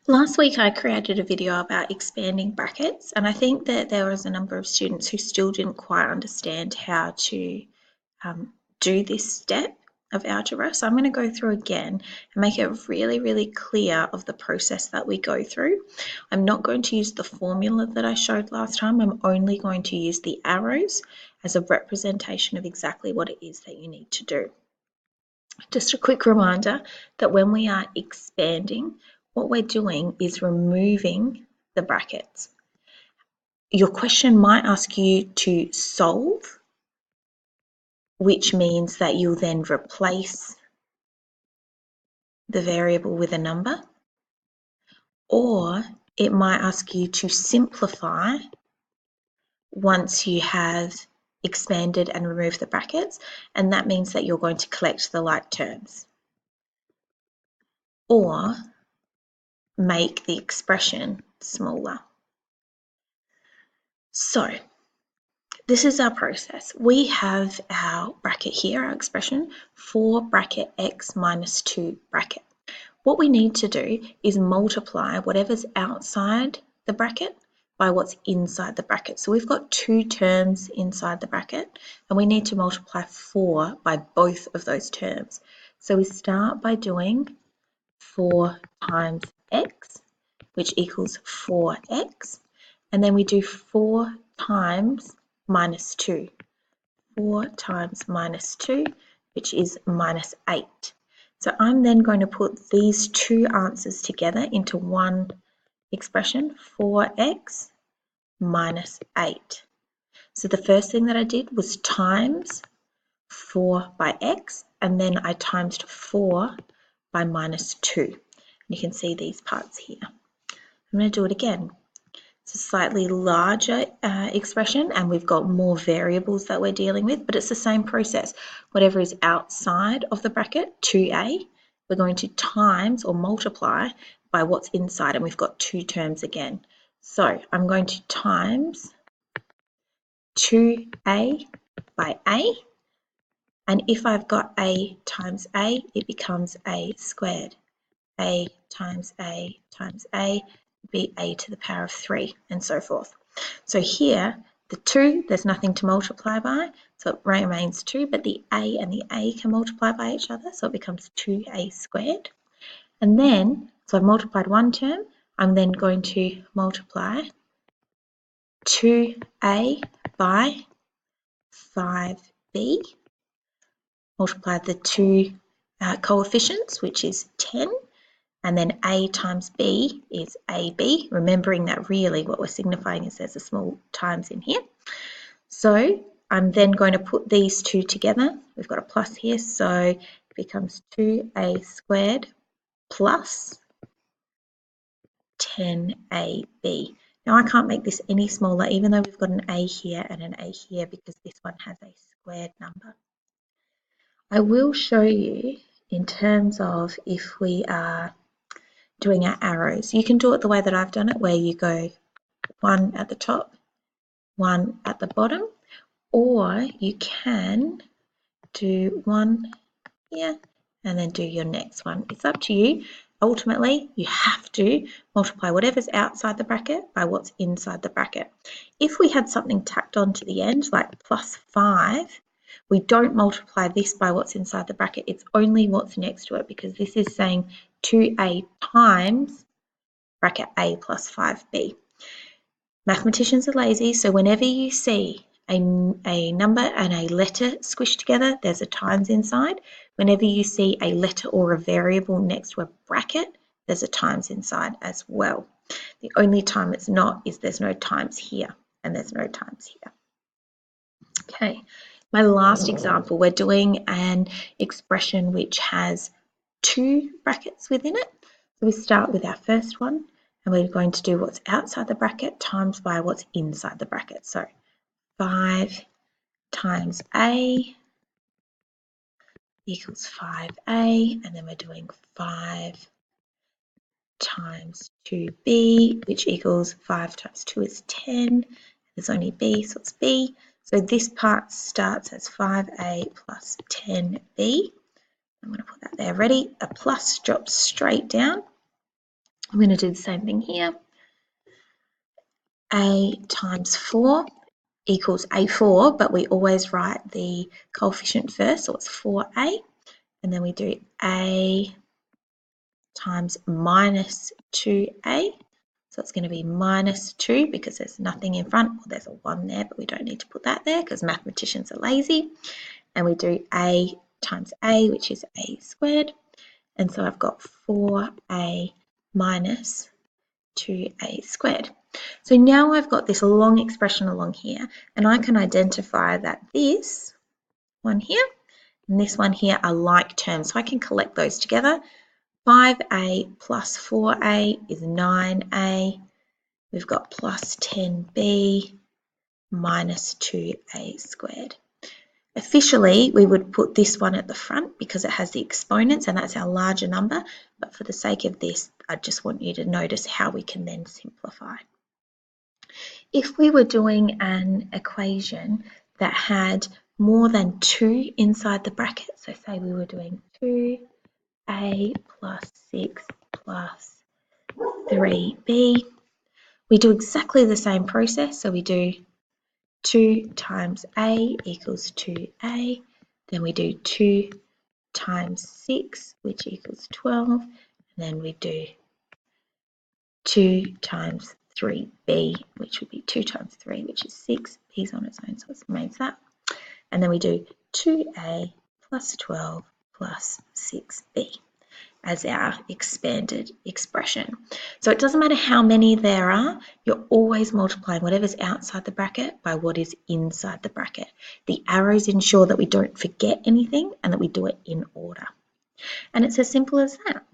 Last week I created a video about expanding brackets, and I think that there was a number of students who still didn't quite understand how to do this step of algebra. So I'm going to go through again and make it really clear of the process that we go through. I'm not going to use the formula that I showed last time. I'm only going to use the arrows as a representation of exactly what it is that you need to do. Just a quick reminder that when we are expanding, what we're doing is removing the brackets. Your question might ask you to solve, which means that you'll then replace the variable with a number, or it might ask you to simplify once you have expanded and removed the brackets, and that means that you're going to collect the like terms, or make the expression smaller. So this is our process. We have our bracket here, our expression, 4 bracket x minus 2 bracket. What we need to do is multiply whatever's outside the bracket by what's inside the bracket. So we've got 2 terms inside the bracket, and we need to multiply 4 by both of those terms. So we start by doing 4 times x, which equals 4x, and then we do 4 times minus 2. 4 times minus 2, which is minus 8. So I'm then going to put these two answers together into one expression, 4x minus 8. So the first thing that I did was times 4 by x, and then I times 4 by minus 2. And you can see these parts here. I'm going to do it again. It's a slightly larger expression, and we've got more variables that we're dealing with, but it's the same process. Whatever is outside of the bracket, 2a, we're going to times or multiply by what's inside, and we've got 2 terms again. So I'm going to times 2a by a, and if I've got a times a, it becomes a squared. A times a times a be a to the power of 3, and so forth. So here, the 2, there's nothing to multiply by, so it remains 2, but the a and the a can multiply by each other, so it becomes 2a squared. And then, so I've multiplied one term, I'm then going to multiply 2a by 5b, multiply the 2 coefficients, which is 10, and then a times b is ab, remembering that really what we're signifying is there's a small times in here. So I'm then going to put these two together. We've got a plus here, so it becomes 2a squared plus 10ab. Now I can't make this any smaller, even though we've got an a here and an a here, because this one has a squared number. I will show you in terms of if we are doing our arrows. You can do it the way that I've done it, where you go 1 at the top, 1 at the bottom, or you can do 1 here and then do your next one. It's up to you. Ultimately, you have to multiply whatever's outside the bracket by what's inside the bracket. If we had something tacked on to the end, like plus 5, we don't multiply this by what's inside the bracket. It's only what's next to it, because this is saying 2a times bracket a plus 5b. Mathematicians are lazy, so whenever you see a number and a letter squished together, there's a times inside. Whenever you see a letter or a variable next to a bracket, there's a times inside as well. The only time it's not is there's no times here, and there's no times here. Okay, my last example, we're doing an expression which has 2 brackets within it. So we start with our first one, and we're going to do what's outside the bracket times by what's inside the bracket. So 5 times a equals 5a, and then we're doing 5 times 2b, which equals 5 times 2 is 10. There's only b, so it's b. So this part starts as 5a plus 10b. I'm going to put that there ready. A plus drops straight down. I'm going to do the same thing here. A times 4 equals A4, but we always write the coefficient first, so it's 4A. And then we do A times minus 2A. So it's going to be minus 2 because there's nothing in front. Well, there's a 1 there, but we don't need to put that there because mathematicians are lazy. And we do A times A, which is A squared. And so I've got 4A minus 2A squared. So now I've got this long expression along here, and I can identify that this one here and this one here are like terms. So I can collect those together. 5A plus 4A is 9A. We've got plus 10B minus 2A squared. Officially, we would put this one at the front because it has the exponents and that's our larger number. But for the sake of this, I just want you to notice how we can then simplify. If we were doing an equation that had more than 2 inside the bracket, so say we were doing 2A plus 6 plus 3B, we do exactly the same process. So we do 2 times A equals 2A, then we do 2 times 6, which equals 12, and then we do 2 times 3B, which would be 2 times 3, which is 6. B's on its own, so it remains that. And then we do 2A plus 12 plus 6B as our expanded expression. So it doesn't matter how many there are, you're always multiplying whatever's outside the bracket by what is inside the bracket. The arrows ensure that we don't forget anything and that we do it in order. And it's as simple as that.